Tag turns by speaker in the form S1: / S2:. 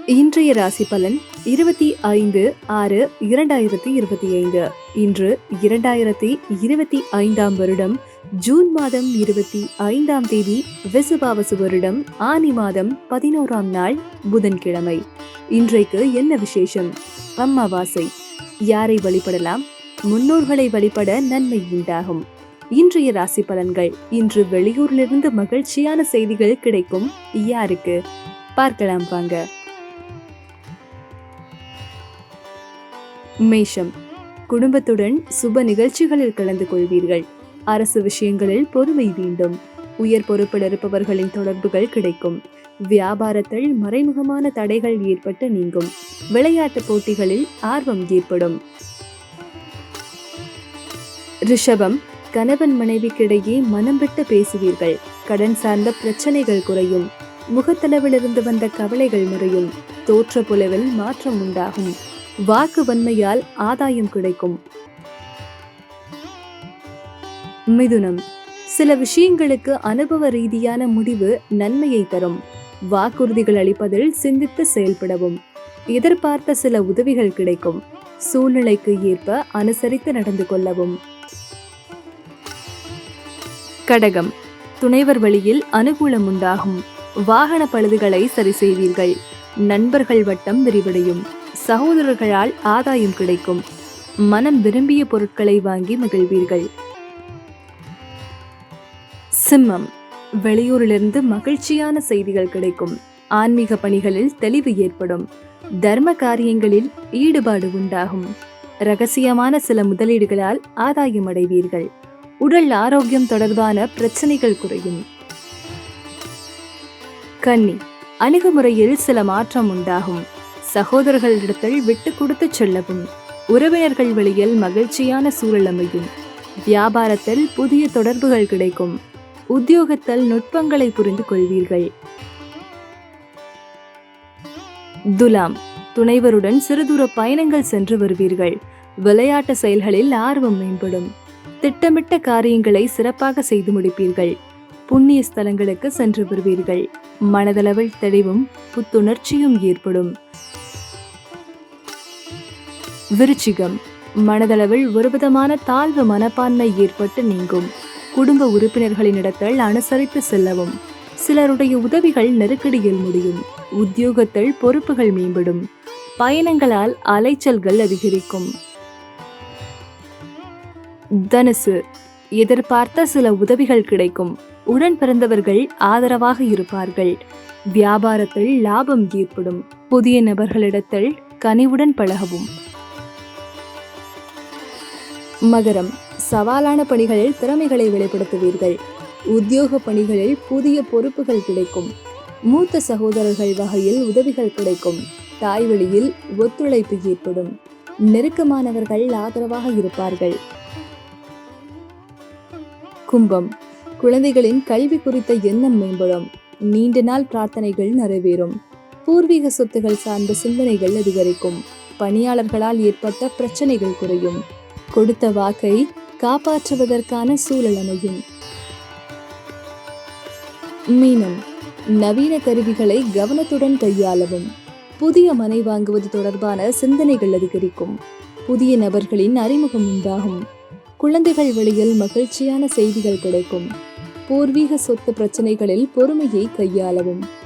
S1: இன்றைய ராசி பலன் 25/6/2025. இன்று 2025 வருடம் ஜூன் மாதம் 25 விசுவாவசு வருடம் ஆனி மாதம் 11 நாள் புதன்கிழமை. இன்றைக்கு என்ன விசேஷம்? அமாவாசை. யாரை வழிபடலாம்? முன்னோர்களை வழிபட நன்மை உண்டாகும். இன்றைய ராசி பலன்கள். இன்று வெளியூரிலிருந்து மகிழ்ச்சியான செய்திகள் கிடைக்கும். யாருக்கு? பார்க்கலாம் வாங்க. மேஷம். குடும்பத்துடன் சுப நிகழ்ச்சிகளில் கலந்து கொள்வீர்கள். அரசு விஷயங்களில் பொறுமை வேண்டும். உயர் பொறுப்பில் இருப்பவர்களின் தொடர்புகள் கிடைக்கும். வியாபாரத்தில் மறைமுகமான தடைகள் ஏற்பட்டு நீங்கும். விளையாட்டு போட்டிகளில் ஆர்வம் ஏற்படும். ரிஷபம். கணவன் மனைவிக்கிடையே மனம் விட்டு பேசுவீர்கள். கடன் சார்ந்த பிரச்சனைகள் குறையும். முகத்தளவிலிருந்து வந்த கவலைகள் முறையும். தோற்ற புலவில் மாற்றம் உண்டாகும். வாக்கு வன்மையால் ஆதாயம் கிடைக்கும். மிதுனம். சில விஷயங்களுக்கு அனுபவ ரீதியான முடிவு நன்மையை தரும். வாக்குறுதிகள் அளிப்பதில் சிந்தித்து செயல்படவும். எதிர்பார்த்த சில உதவிகள் கிடைக்கும். சூழ்நிலைக்கு ஏற்ப அனுசரித்து நடந்து கொள்ளவும். கடகம். துணைவர் வழியில் அனுகூலம் உண்டாகும். வாகன பழுதுகளை சரி செய்வீர்கள். நண்பர்கள் வட்டம் விரிவடையும். சகோதரர்களால் ஆதாயம் கிடைக்கும். மனம் விரும்பிய பொருட்களை வாங்கி மகிழ்வீர்கள். சிம்மம். வெளியூரிலிருந்து மகிழ்ச்சியான செய்திகள் கிடைக்கும். ஆன்மீக பணிகளில் தெளிவு ஏற்படும். தர்ம காரியங்களில் ஈடுபாடு உண்டாகும். ரகசியமான சில முதலீடுகளால் ஆதாயம் அடைவீர்கள். உடல் ஆரோக்கியம் தொடர்பான பிரச்சனைகள் குறையும். கன்னி. அணுகுமுறையில் சில மாற்றம் உண்டாகும். சகோதரர்களிடத்தில் விட்டு கொடுத்து செல்லவும். உறவினர்கள் வழியில் மகிழ்ச்சியான சூழல் அமையும். வியாபாரத்தில் புதிய தொடர்புகள் கிடைக்கும். உத்தியோகத்தில் நுட்பங்களை புரிந்து கொள்வீர்கள். துலாம். துணைவருடன் சிறுதூர பயணங்கள் சென்று வருவீர்கள். விளையாட்டு செயல்களில் ஆர்வம் மேம்படும். திட்டமிட்ட காரியங்களை சிறப்பாக செய்து முடிப்பீர்கள். புண்ணிய ஸ்தலங்களுக்கு சென்று வருவீர்கள். மனதளவில் தெளிவும் புத்துணர்ச்சியும் ஏற்படும். விருச்சிகம். மனதளவில் ஒருவிதமான தாழ்வு மனப்பான்மை ஏற்பட்டு நீங்கும். குடும்ப உறுப்பினர்களின் இடத்தில் அனுசரித்து செல்லவும். சிலருடைய உதவிகள் நெருக்கடியில் முடியும். உத்தியோகத்தில் பொறுப்புகள் மேம்படும். பயணங்களால் அலைச்சல்கள் அதிகரிக்கும். தனுசு. எதிர்பார்த்த சில உதவிகள் கிடைக்கும். உடன் பிறந்தவர்கள் ஆதரவாக இருப்பார்கள். வியாபாரத்தில் லாபம் ஏற்படும். புதிய நபர்களிடத்தில் கனிவுடன் பழகவும். மகரம். சவாலான பணிகளில் திறமைகளை வெளிப்படுத்துவீர்கள். உத்தியோக பணிகளில் புதிய பொறுப்புகள் கிடைக்கும். மூத்த சகோதரர்கள் வகையில் உதவிகள் கிடைக்கும். தாய் வழியில் ஒத்துழைப்பு ஏற்படும். நெருக்கமானவர்கள் ஆதரவாக இருப்பார்கள். கும்பம். குழந்தைகளின் கல்வி குறித்த எண்ணம் மேம்படும். நீண்ட நாள் பிரார்த்தனைகள் நிறைவேறும். பூர்வீக சொத்துகள் சார்ந்த சிந்தனைகள் அதிகரிக்கும். பணியாளர்களால் ஏற்பட்ட பிரச்சனைகள் குறையும். கொடுத்த வாக்கை காப்பாற்றுவதற்கான சூழல் அமையும். மீனம். நவீன கருவிகளை கவனத்துடன் கையாளவும். புதிய மனை வாங்குவது தொடர்பான சிந்தனைகள் அதிகரிக்கும். புதிய நபர்களின் அறிமுகம் உண்டாகும். குழந்தைகள் வழியில் மகிழ்ச்சியான செய்திகள் கிடைக்கும். பூர்வீக சொத்து பிரச்சனைகளில் பொறுமையை கையாளவும்.